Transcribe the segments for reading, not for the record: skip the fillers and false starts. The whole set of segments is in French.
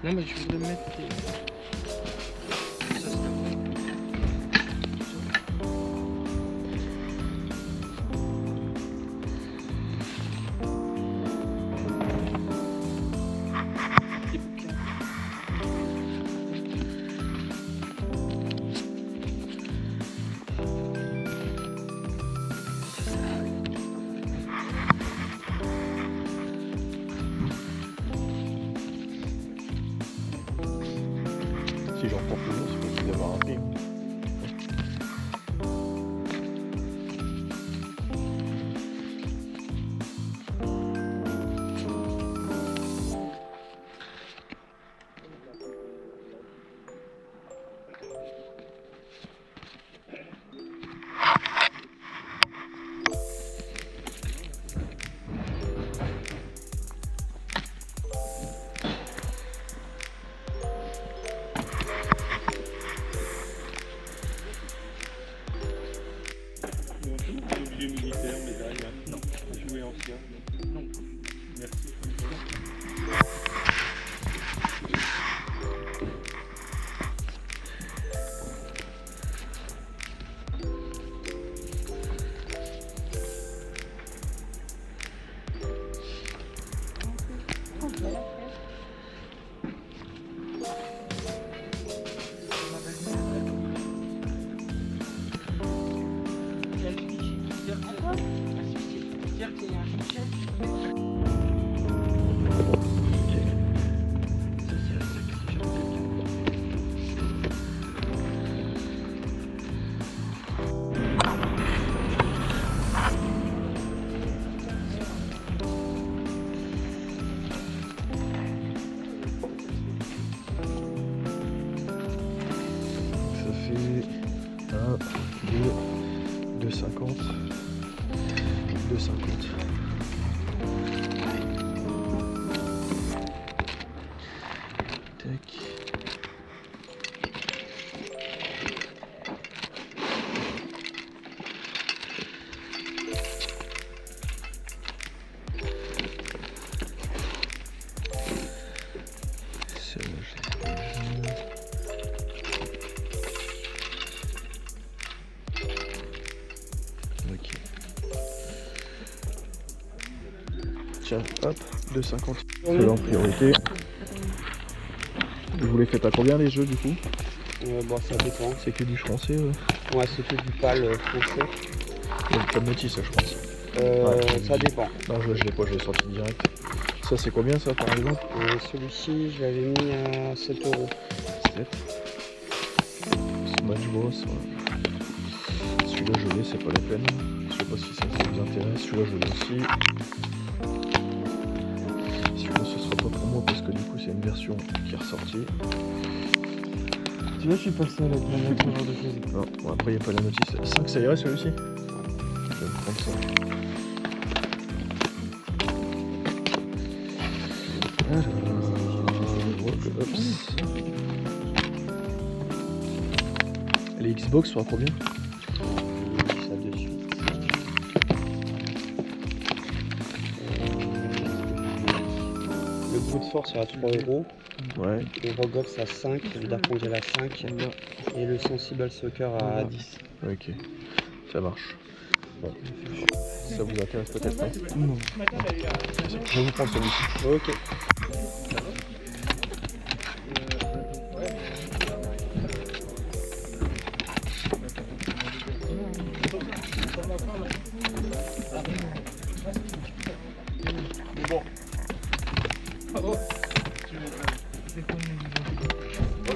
Non, mais je voudrais mettre tes... Ça, c'est bon. Des bouquins. Si j'en prends toujours, c'est possible d'avoir un prix. Obligé militaire, médaille. Non. Jouer ancien. Non. Merci. Ça fait 1, 2, 2,50. 2,50. Tac. Celle-là, je l'ai déjà. Ok. Tiens, hop, 2,50. Ceux-là en priorité. Vous les faites à combien les jeux du coup? Bon, ça dépend. C'est que du français, ouais. Ouais, c'est que du pâle français. Il y a le Tom Notice, je pense. Ça dépend. Non, je l'ai pas, je l'ai sorti direct. Ça, c'est combien ça par exemple? Celui-ci, je l'avais mis à 7 €. 7. Smash Bros. Ouais. Celui-là, je l'ai, c'est pas la peine. Je sais pas si ça vous intéresse. Celui-là, je l'ai aussi. Celui-là, ce sera pas pour moi parce que du coup, c'est une version qui est ressortie. Tu vois, je suis pas seul avec ma ce genre de choses. Non, bon, après, il n'y a pas la notice. 5, ça irait celui-ci? Je vais me prendre ça. Alors, Ops. Les Xbox sont à combien? Ça de suite. Le brute force est à 3 €. Ouais. Le Rogox à 5, le Dark Angel à 5 et le Sensible Soccer à 10. Ok, ça marche. Bon. Ça vous intéresse peut-être pas? Non. Je vais vous prendre celui-ci. Ok.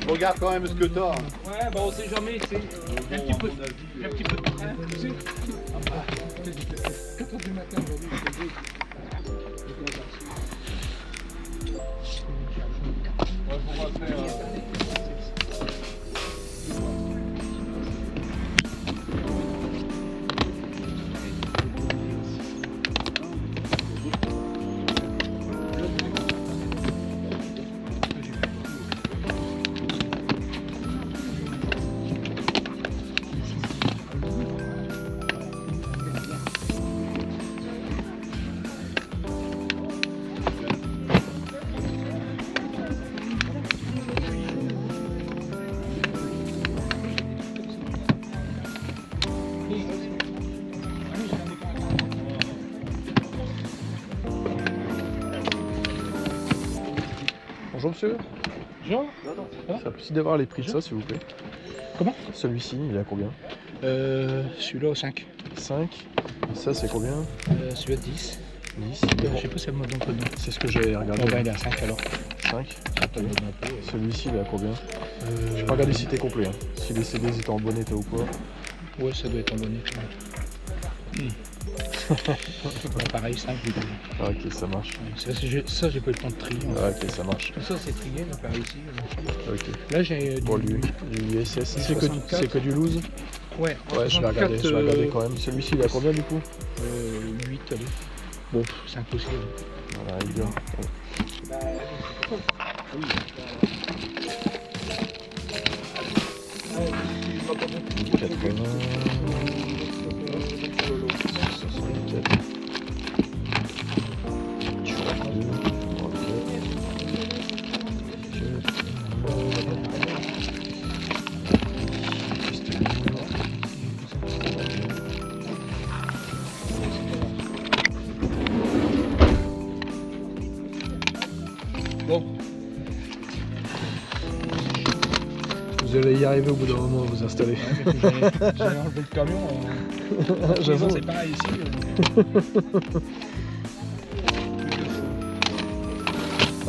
Regarde quand même ce que t'as. Ouais, bah on sait jamais, tu sais. Un petit peu de train, tu sais. 4 h du matin aujourd'hui, Bonjour monsieur. Jean. C'est possible d'avoir les prix de ça s'il vous plaît. Comment? Celui-ci, il est à combien? Celui-là au 5. 5. Ça c'est combien? Celui-là 10. 10. Je sais pas si c'est le mode d'emploi. C'est ce que j'avais regardé. Bon bah il est à 5 alors. 5. Celui-ci il est à combien? Je pas regarder si t'es complet. Hein. Si les CD étaient en bon état ou quoi. Ouais, ça doit être en bon état. Pareil, 5 du coup. Ah, ok, ça marche. Ça, j'ai pas eu le temps de trier. Ah, ok, ça marche. Ça, c'est trié, mais par ici. Ok. Là, j'ai Bon, lui, USS, c'est que du loose? Ouais, Ouais, je vais regarder quand même. Celui-ci, il est à combien du coup? 8, allez. Bon, 5 aussi. Voilà, il vient. Bon. Vous allez y arriver au bout d'un moment à vous installer. Ouais, mais j'ai enlevé le camion. J'avoue. C'est pareil ici.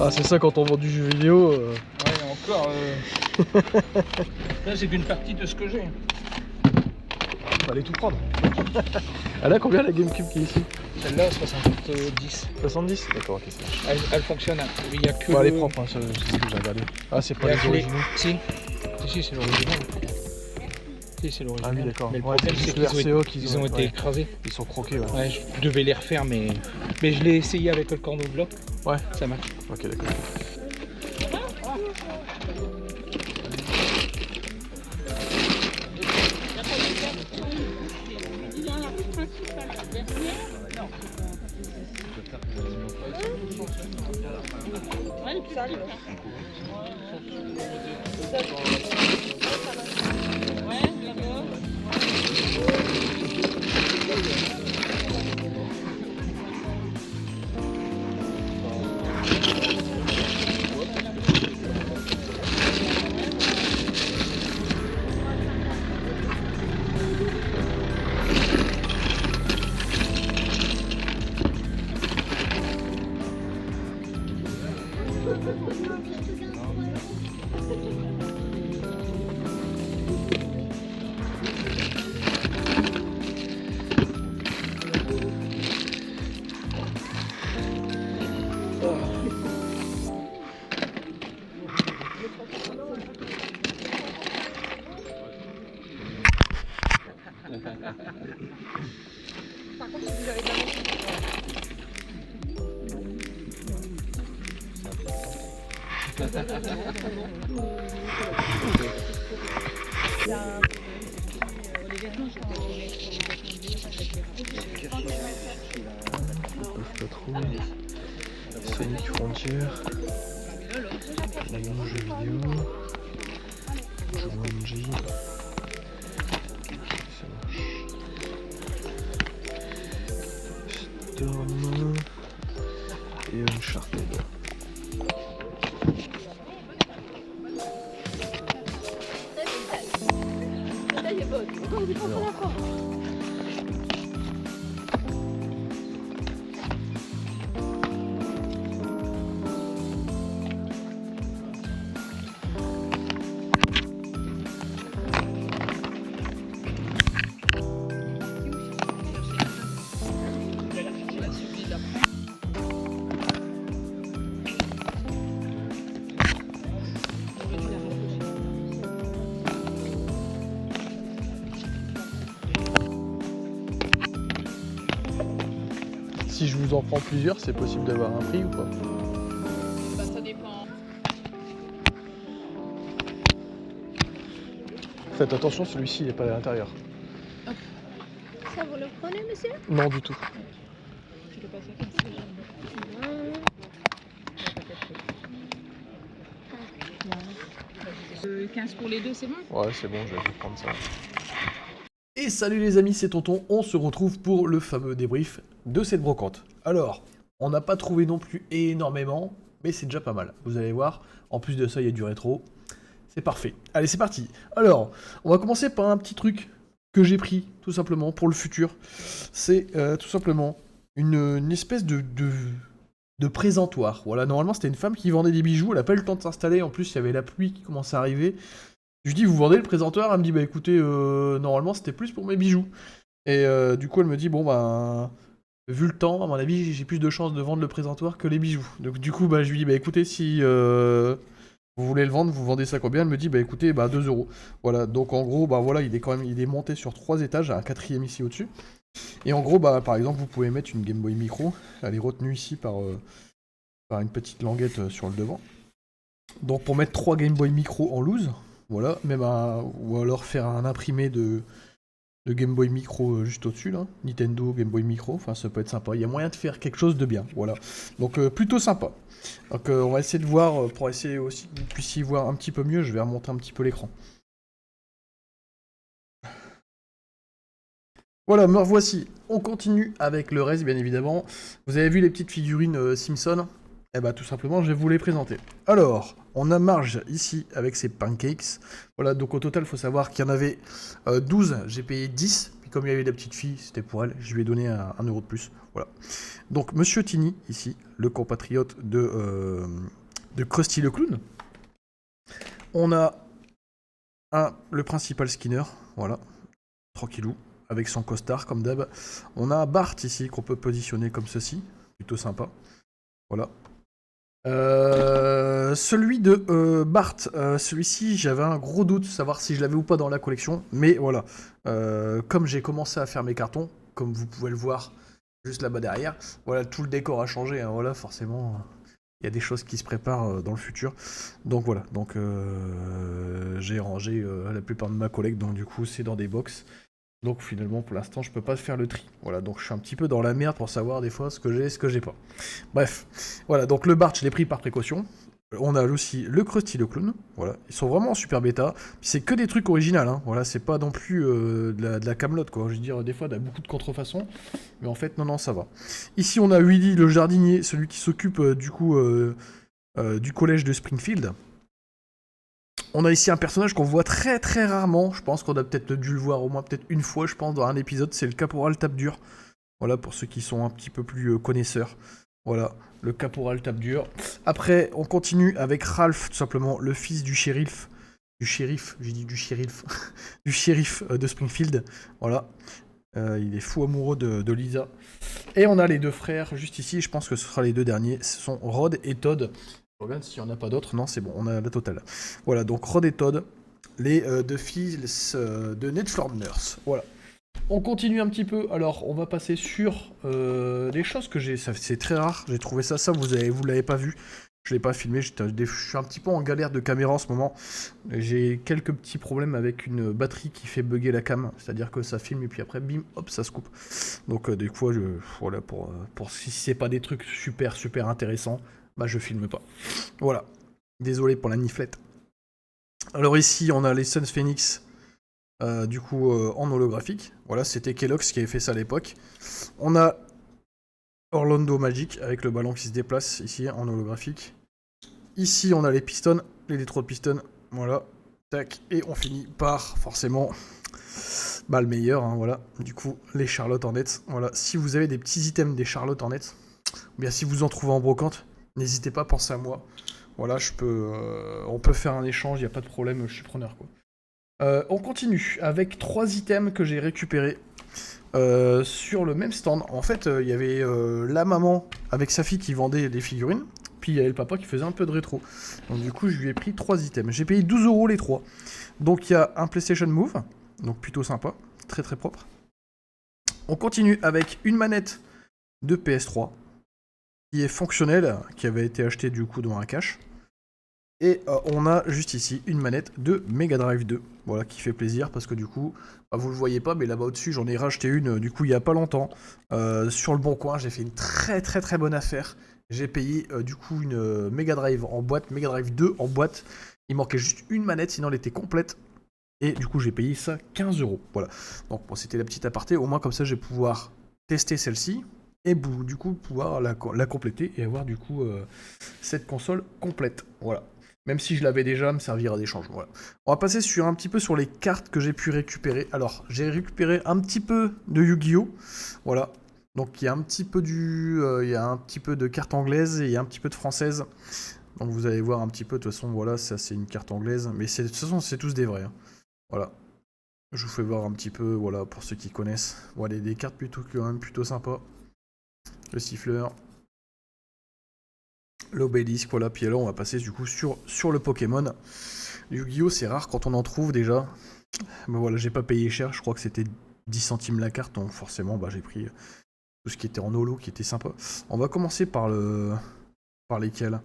Ah, c'est ça quand on vend du jeu vidéo. Ouais, encore. Là, c'est qu'une partie de ce que j'ai. Fallait tout prendre. Elle a combien la GameCube qui est ici? Celle-là, 70. 70? D'accord, ok, ça marche. Elle fonctionne. Il y a que. Bon, elle est propre, hein, c'est ce que j'ai regardé. Ah, c'est pas il y a les que les- originaux. Si, c'est l'original. Si, c'est l'original. Ah oui, d'accord. Mais le Ouais, problème, c'est c'est juste qu'ils le ont, RCO qu'ils ils ont été ouais. écrasés. Ils sont croqués, ouais. Ouais, je devais les refaire, mais je l'ai essayé avec le corneau bloc. Ouais. Ça marche. Ok, d'accord. Par contre, si vous avez jamais... Sonic Frontier. Rayon jeux vidéo. Jumanji. Ça marche. Storm. Et Uncharted. Si je vous en prends plusieurs, c'est possible d'avoir un prix ou pas? Bah, ça dépend. Faites attention, celui-ci il n'est pas à l'intérieur. Ça, vous le prenez, monsieur? Non, du tout. Tu peux passer comme ça. 15 pour les deux, c'est bon? Ouais, c'est bon, je vais prendre ça. Et salut les amis, c'est Tonton, on se retrouve pour le fameux débrief de cette brocante. Alors, on n'a pas trouvé non plus énormément, mais c'est déjà pas mal. Vous allez voir, en plus de ça, il y a du rétro. C'est parfait. Allez, c'est parti. Alors, on va commencer par un petit truc que j'ai pris, tout simplement, pour le futur. C'est tout simplement une espèce de présentoir. Voilà, normalement, c'était une femme qui vendait des bijoux. Elle n'a pas eu le temps de s'installer. En plus, il y avait la pluie qui commençait à arriver. Je lui dis, vous vendez le présentoir? Elle me dit, bah écoutez, normalement, c'était plus pour mes bijoux. Et du coup, elle me dit, bon, bah... Vu le temps, à mon avis, j'ai plus de chances de vendre le présentoir que les bijoux. Donc du coup, bah, je lui dis, bah écoutez, si vous voulez le vendre, vous vendez ça combien? Elle me dit, bah écoutez, bah 2 €. Voilà, donc en gros, bah voilà, il est monté sur 3 étages, un 4ème ici au-dessus. Et en gros, bah par exemple, vous pouvez mettre une Game Boy Micro. Elle est retenue ici par une petite languette sur le devant. Donc pour mettre 3 Game Boy Micro en loose, voilà, même ou alors faire un imprimé de Game Boy Micro juste au-dessus, là. Nintendo, Game Boy Micro, enfin ça peut être sympa. Il y a moyen de faire quelque chose de bien, voilà. Donc plutôt sympa. Donc on va essayer de voir, pour essayer aussi que vous puissiez voir un petit peu mieux, je vais remonter un petit peu l'écran. Voilà, me revoici. On continue avec le reste, bien évidemment. Vous avez vu les petites figurines Simpson? Eh bah tout simplement, je vais vous les présenter. Alors, on a Marge ici avec ses pancakes. Voilà, donc au total, il faut savoir qu'il y en avait 12, j'ai payé 10. Puis comme il y avait la petite fille, c'était pour elle, je lui ai donné 1 € de plus. Voilà. Donc Monsieur Tini, ici, le compatriote de Krusty le Clown. On a le principal Skinner, voilà, tranquillou, avec son costard comme d'hab. On a Bart ici, qu'on peut positionner comme ceci, plutôt sympa. Voilà. Celui de Bart, celui-ci j'avais un gros doute de savoir si je l'avais ou pas dans la collection, mais voilà, comme j'ai commencé à faire mes cartons, comme vous pouvez le voir juste là-bas derrière, voilà, tout le décor a changé, hein, voilà, forcément, il y a des choses qui se préparent dans le futur, donc voilà, donc j'ai rangé la plupart de ma collecte, donc du coup c'est dans des box. Donc finalement pour l'instant je peux pas faire le tri. Voilà, donc je suis un petit peu dans la merde pour savoir des fois ce que j'ai et ce que j'ai pas. Bref, voilà, donc le Bart je l'ai pris par précaution. On a aussi le Krusty le Clown, voilà, ils sont vraiment en super bêta. C'est que des trucs originaux, hein. Voilà, c'est pas non plus de la camelote quoi. Je veux dire, des fois il y a beaucoup de contrefaçons, mais en fait non ça va. Ici on a Willy le jardinier, celui qui s'occupe du coup du collège de Springfield. On a ici un personnage qu'on voit très très rarement, je pense qu'on a peut-être dû le voir au moins peut-être une fois, je pense, dans un épisode, c'est le Caporal Tape-Dur. Voilà, pour ceux qui sont un petit peu plus connaisseurs. Voilà, le Caporal Tape-Dur. Après, on continue avec Ralph, tout simplement, le fils du shérif. Du shérif de Springfield. Voilà. Il est fou amoureux de Lisa. Et on a les 2 frères juste ici, je pense que ce sera les 2 derniers, ce sont Rod et Todd. Je regarde s'il n'y en a pas d'autres. Non, c'est bon, on a la totale. Voilà, donc Rod et Todd, les 2 fils de Ned Flanders. Voilà. On continue un petit peu. Alors, on va passer sur les choses que j'ai. C'est très rare. J'ai trouvé ça. Vous l'avez pas vu. Je l'ai pas filmé. Je suis un petit peu en galère de caméra en ce moment. J'ai quelques petits problèmes avec une batterie qui fait bugger la cam. C'est-à-dire que ça filme et puis après, bim, hop, ça se coupe. Donc, des fois, voilà, pour si c'est pas des trucs super intéressants, bah je filme pas. Voilà. Désolé pour la niflette. Alors ici, on a les Suns Phoenix, du coup, en holographique. Voilà, c'était Kellogg's qui avait fait ça à l'époque. On a Orlando Magic, avec le ballon qui se déplace, ici, en holographique. Ici, on a les Pistons, les Detroit Pistons. Voilà. Tac. Et on finit par, forcément, bah, le meilleur, hein, voilà. Du coup, les Charlotte Hornets. Voilà. Si vous avez des petits items des Charlotte Hornets, ou bien si vous en trouvez en brocante, n'hésitez pas à penser à moi. Voilà, on peut faire un échange, il n'y a pas de problème, je suis preneur, quoi. On continue avec 3 items que j'ai récupérés sur le même stand. En fait, il y avait la maman avec sa fille qui vendait des figurines, puis il y avait le papa qui faisait un peu de rétro. Donc du coup, je lui ai pris 3 items. J'ai payé 12 € les 3. Donc il y a un PlayStation Move, donc plutôt sympa, très propre. On continue avec une manette de PS3 qui est fonctionnelle, qui avait été achetée du coup dans un cache. Et on a juste ici une manette de Mega Drive 2, voilà, qui fait plaisir parce que du coup, bah, vous le voyez pas, mais là-bas au-dessus, j'en ai racheté une, du coup, il y a pas longtemps, sur le Bon Coin, j'ai fait une très bonne affaire. J'ai payé du coup une Mega Drive en boîte, Mega Drive 2 en boîte. Il manquait juste une manette, sinon elle était complète. Et du coup, j'ai payé ça 15 €. Voilà. Donc, bon, c'était la petite aparté. Au moins, comme ça, je vais pouvoir tester celle-ci. et du coup pouvoir la compléter et avoir du coup cette console complète. Voilà. Même si je l'avais déjà, me servira d'échange. Voilà. On va passer un petit peu sur les cartes que j'ai pu récupérer. Alors, j'ai récupéré un petit peu de Yu-Gi-Oh! Voilà. Donc, il y a un petit peu il y a un petit peu de cartes anglaises et il y a un petit peu de françaises. Donc, vous allez voir un petit peu. De toute façon, voilà, ça c'est une carte anglaise. Mais de toute façon, c'est tous des vrais. Hein. Voilà. Je vous fais voir un petit peu, voilà, pour ceux qui connaissent. Voilà, des cartes quand même plutôt sympas. Le siffleur. L'obélisque, voilà. Puis là, on va passer du coup sur le Pokémon. Yu-Gi-Oh! C'est rare quand on en trouve déjà. Mais voilà, j'ai pas payé cher. Je crois que c'était 10 centimes la carte. Donc forcément, bah, j'ai pris tout ce qui était en holo, qui était sympa. On va commencer par lesquels?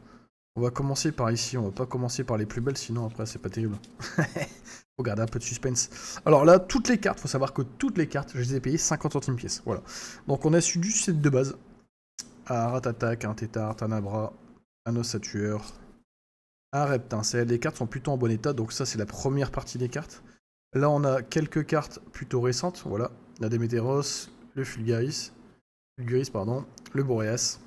On va commencer par ici. On va pas commencer par les plus belles, sinon après, c'est pas terrible. Faut garder un peu de suspense. Alors là, toutes les cartes, faut savoir que toutes les cartes, je les ai payées 50 centimes pièce. Voilà. Donc on a su du set de base. Un Ratatak, un Tétart, un Abra, un Ossatueur, un Reptincelle. Les cartes sont plutôt en bon état, donc ça c'est la première partie des cartes. Là on a quelques cartes plutôt récentes, voilà. La Démétéros, le Fulguris, le Boréas.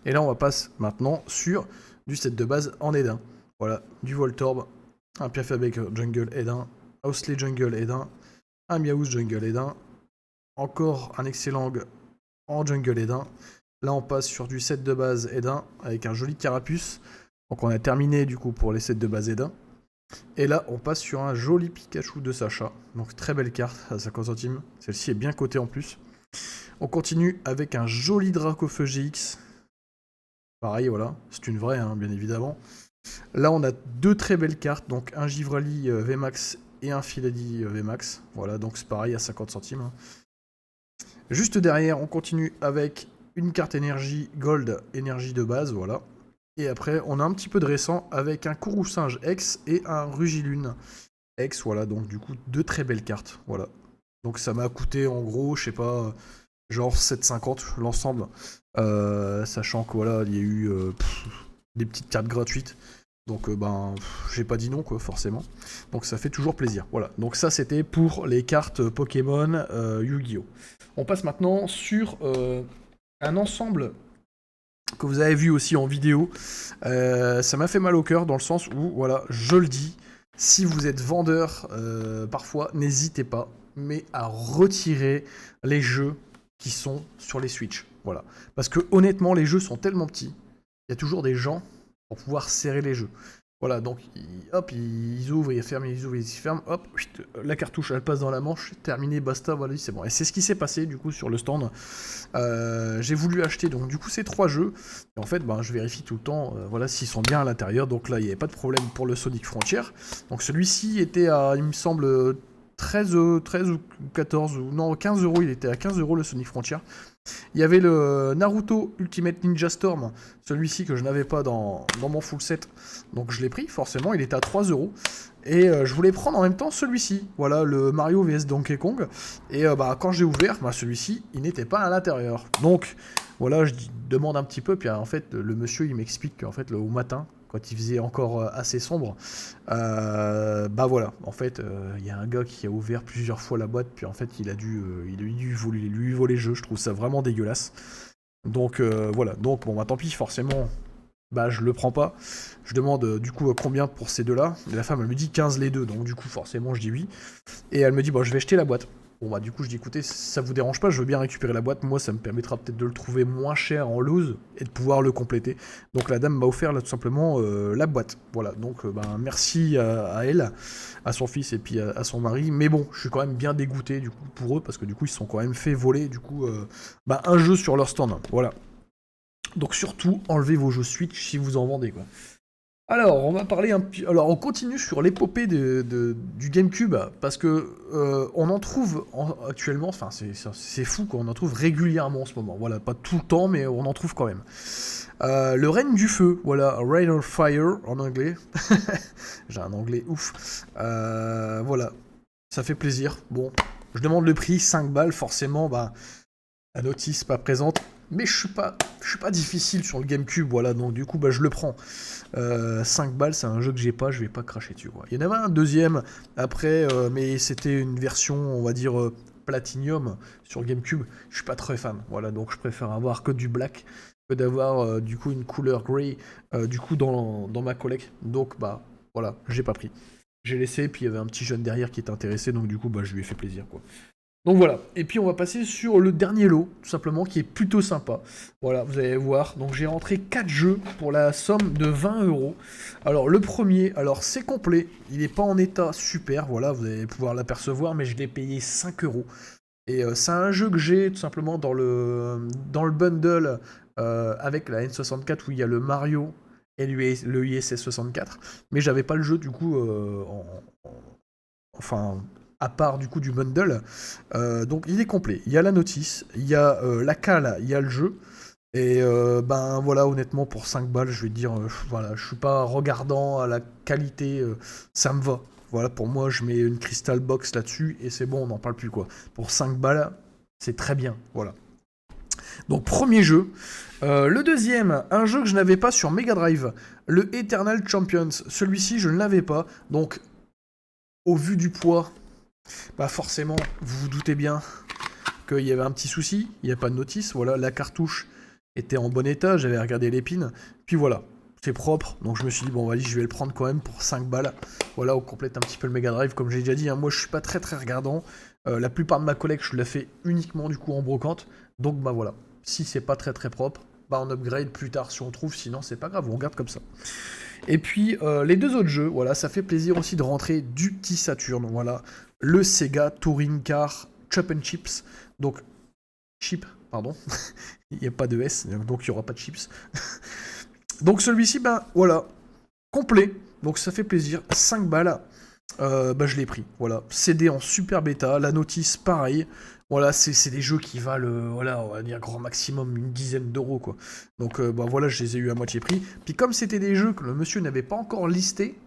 Et là on va passer maintenant sur du set de base en Edin. Voilà, du Voltorb, un Piafabec Jungle Edin, Housley Jungle Edin, un Miaouz Jungle Edin, encore un Excellang en Jungle Edin. Là, on passe sur du set de base Edin avec un joli carapuce. Donc, on a terminé du coup pour les sets de base Edin. Et là, on passe sur un joli Pikachu de Sacha. Donc, très belle carte à 50 centimes. Celle-ci est bien cotée en plus. On continue avec un joli Dracofeu GX. Pareil, voilà. C'est une vraie, hein, bien évidemment. Là, on a deux très belles cartes. Donc, un Givrali VMAX et un Filadi VMAX. Voilà, donc c'est pareil à 50 centimes. Hein. Juste derrière, on continue avec une carte énergie Gold, énergie de base, voilà. Et après, on a un petit peu de récent avec un Kourou-Singe X et un Rugilune X, voilà. Donc du coup, deux très belles cartes, voilà. Donc ça m'a coûté en gros, je sais pas, genre 7,50 l'ensemble. Sachant que voilà, il y a eu des petites cartes gratuites. Donc j'ai pas dit non quoi, forcément. Donc ça fait toujours plaisir, voilà. Donc ça c'était pour les cartes Pokémon Yu-Gi-Oh! On passe maintenant sur un ensemble que vous avez vu aussi en vidéo. Ça m'a fait mal au cœur dans le sens où, voilà, je le dis, si vous êtes vendeur, parfois, n'hésitez pas, mais à retirer les jeux qui sont sur les Switch. Voilà. Parce que honnêtement, les jeux sont tellement petits, il y a toujours des gens pour pouvoir serrer les jeux. Voilà, donc hop, ils ouvrent, ils ferment, ils ouvrent, ils ferment, hop, la cartouche elle passe dans la manche, terminé, basta, voilà, c'est bon. Et c'est ce qui s'est passé du coup sur le stand. J'ai voulu acheter donc du coup ces trois jeux, et en fait je vérifie tout le temps, voilà, s'ils sont bien à l'intérieur. Donc là il n'y avait pas de problème pour le Sonic Frontier. Donc celui-ci était à, il me semble, 13 ou 14, ou non 15 €, il était à 15 € le Sonic Frontier. Il y avait le Naruto Ultimate Ninja Storm, celui-ci que je n'avais pas dans mon full set, donc je l'ai pris, forcément, il était à 3 €. Et je voulais prendre en même temps celui-ci, voilà, le Mario vs Donkey Kong. Et quand j'ai ouvert, celui-ci, il n'était pas à l'intérieur. Donc, voilà, je demande un petit peu, puis en fait, le monsieur, il m'explique qu'en fait, au matin, quand il faisait encore assez sombre, voilà, en fait, il y a un gars qui a ouvert plusieurs fois la boîte, puis en fait, il a dû lui voler le jeu. Je trouve ça vraiment dégueulasse. Donc, voilà, donc, tant pis, forcément, je le prends pas. Je demande, du coup, combien pour ces deux-là. Et la femme, elle me dit 15 les deux, donc du coup, forcément, je dis oui. Et elle me dit, je vais jeter la boîte. Bon du coup je dis écoutez, ça vous dérange pas, je veux bien récupérer la boîte, moi ça me permettra peut-être de le trouver moins cher en loose et de pouvoir le compléter. Donc la dame m'a offert là tout simplement la boîte. Voilà, donc merci à elle, à son fils et puis à son mari. Mais bon, je suis quand même bien dégoûté du coup pour eux parce que du coup ils se sont quand même fait voler du coup un jeu sur leur stand. Voilà. Donc surtout enlevez vos jeux Switch si vous en vendez quoi. Alors, on va parler un peu. Alors, on continue sur l'épopée du GameCube parce que on en trouve actuellement. Enfin, c'est fou quoi. On en trouve régulièrement en ce moment. Voilà, pas tout le temps, mais on en trouve quand même. Le règne du feu, voilà, Reign of Fire en anglais. J'ai un anglais ouf. Voilà, ça fait plaisir. Bon, je demande le prix, 5 balles, forcément. La notice pas présente. Mais je suis pas difficile sur le GameCube, voilà, donc du coup je le prends. 5 balles, c'est un jeu que j'ai pas, je vais pas cracher dessus quoi. Il y en avait un deuxième après, mais c'était une version, on va dire, Platinum sur GameCube, je suis pas très fan. Voilà, donc je préfère avoir que du black que d'avoir du coup une couleur grey du coup dans ma collecte. Donc bah voilà, j'ai pas pris. J'ai laissé, puis il y avait un petit jeune derrière qui était intéressé, donc du coup bah je lui ai fait plaisir quoi. Donc voilà, et puis on va passer sur le dernier lot, tout simplement, qui est plutôt sympa. Voilà, vous allez voir, donc j'ai rentré 4 jeux pour la somme de 20 €. Alors le premier, alors c'est complet, il n'est pas en état super, voilà, vous allez pouvoir l'apercevoir, mais je l'ai payé 5 €. Et c'est un jeu que j'ai tout simplement dans le bundle avec la N64 où il y a le Mario et le ISS 64, mais j'avais pas le jeu du coup enfin à part du coup du bundle, donc il est complet, il y a la notice, il y a la cale, il y a le jeu, et ben voilà, honnêtement pour 5 balles, je vais dire, voilà, je suis pas regardant à la qualité, ça me va, voilà, pour moi je mets une Crystal Box là-dessus, et c'est bon, on n'en parle plus quoi, pour 5 balles, c'est très bien, voilà. Donc premier jeu, le deuxième, un jeu que je n'avais pas sur Mega Drive, le Eternal Champions, celui-ci je ne l'avais pas, donc au vu du poids, bah forcément, vous vous doutez bien qu'il y avait un petit souci, il n'y a pas de notice, voilà, la cartouche était en bon état, j'avais regardé l'épine, puis voilà, c'est propre, donc je me suis dit, bon, vas-y, je vais le prendre quand même pour 5 balles, voilà, on complète un petit peu le Mega Drive, comme j'ai déjà dit, hein, moi je suis pas très regardant, la plupart de ma collecte, je la fais uniquement du coup en brocante, donc bah voilà, si c'est pas très propre, bah on upgrade plus tard si on trouve, sinon c'est pas grave, on regarde comme ça. Et puis les deux autres jeux, voilà, ça fait plaisir aussi de rentrer du petit Saturn, voilà, le Sega Touring Car Chop and Chips, donc chip, pardon, il n'y a pas de S, donc il n'y aura pas de chips. Donc celui-ci, ben voilà, complet, donc ça fait plaisir, 5 balles, bah je l'ai pris, voilà, CD en super bêta, la notice pareil, voilà, c'est des jeux qui valent, voilà, on va dire grand maximum une dizaine d'euros, quoi. Donc, bah voilà, je les ai eu à moitié prix. Puis comme c'était des jeux que le monsieur n'avait pas encore listés,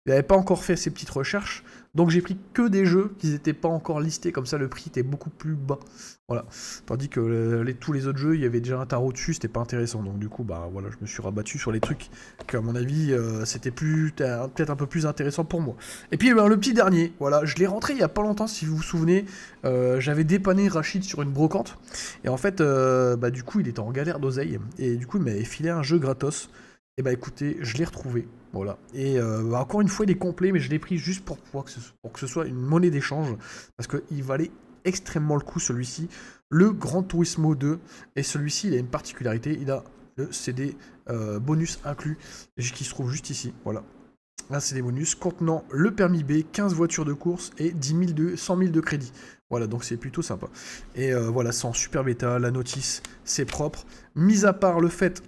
il n'avait pas encore fait ses petites recherches, donc j'ai pris que des jeux qui n'étaient pas encore listés, comme ça le prix était beaucoup plus bas. Voilà. Tandis que tous les autres jeux, il y avait déjà un tarot dessus, c'était pas intéressant. Donc du coup, bah voilà, je me suis rabattu sur les trucs qu'à mon avis, c'était peut-être un peu plus intéressant pour moi. Et puis le petit dernier, voilà, je l'ai rentré il y a pas longtemps, si vous vous souvenez, j'avais dépanné Rachid sur une brocante, et en fait, bah du coup, il était en galère d'oseille, et du coup, il m'avait filé un jeu gratos. Et bah écoutez, je l'ai retrouvé, voilà. Et bah, encore une fois, il est complet, mais je l'ai pris juste pour que ce soit une monnaie d'échange, parce qu'il valait extrêmement le coup, celui-ci. Le Gran Turismo 2, et celui-ci, il a une particularité, il a le CD bonus inclus, qui se trouve juste ici, voilà. Un CD bonus contenant le permis B, 15 voitures de course et 100 000 de crédit. Voilà, donc c'est plutôt sympa. Et voilà, c'est en super bêta, la notice, c'est propre. Mis à part le fait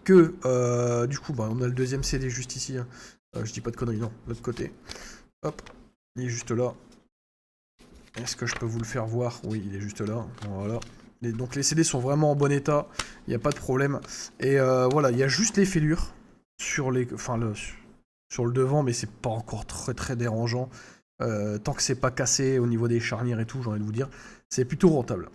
que, du coup, bah, on a le deuxième CD juste ici. Hein. Je dis pas de conneries, non, de l'autre côté. Hop, il est juste là. Est-ce que je peux vous le faire voir? Oui, il est juste là. Voilà. Donc les CD sont vraiment en bon état. Il n'y a pas de problème. Et voilà, il y a juste les fêlures sur sur le devant, mais c'est pas encore très dérangeant. Tant que c'est pas cassé au niveau des charnières et tout, j'ai envie de vous dire, c'est plutôt rentable.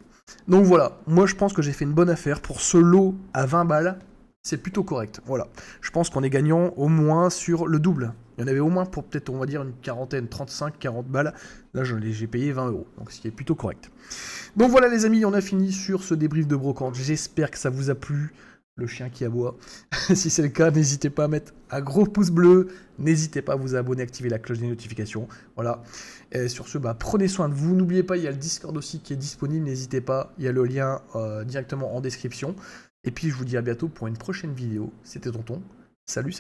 Donc voilà, moi je pense que j'ai fait une bonne affaire pour ce lot à 20 balles. C'est plutôt correct, voilà. Je pense qu'on est gagnant au moins sur le double. Il y en avait au moins pour peut-être, on va dire, une quarantaine, 35, 40 balles. Là, j'ai payé 20 €, donc ce qui est plutôt correct. Donc voilà les amis, on a fini sur ce débrief de brocante. J'espère que ça vous a plu. Le chien qui aboie. Si c'est le cas, n'hésitez pas à mettre un gros pouce bleu. N'hésitez pas à vous abonner, activer la cloche des notifications. Voilà. Et sur ce, bah, prenez soin de vous. N'oubliez pas, il y a le Discord aussi qui est disponible. N'hésitez pas, il y a le lien directement en description. Et puis je vous dis à bientôt pour une prochaine vidéo. C'était Tonton. Salut.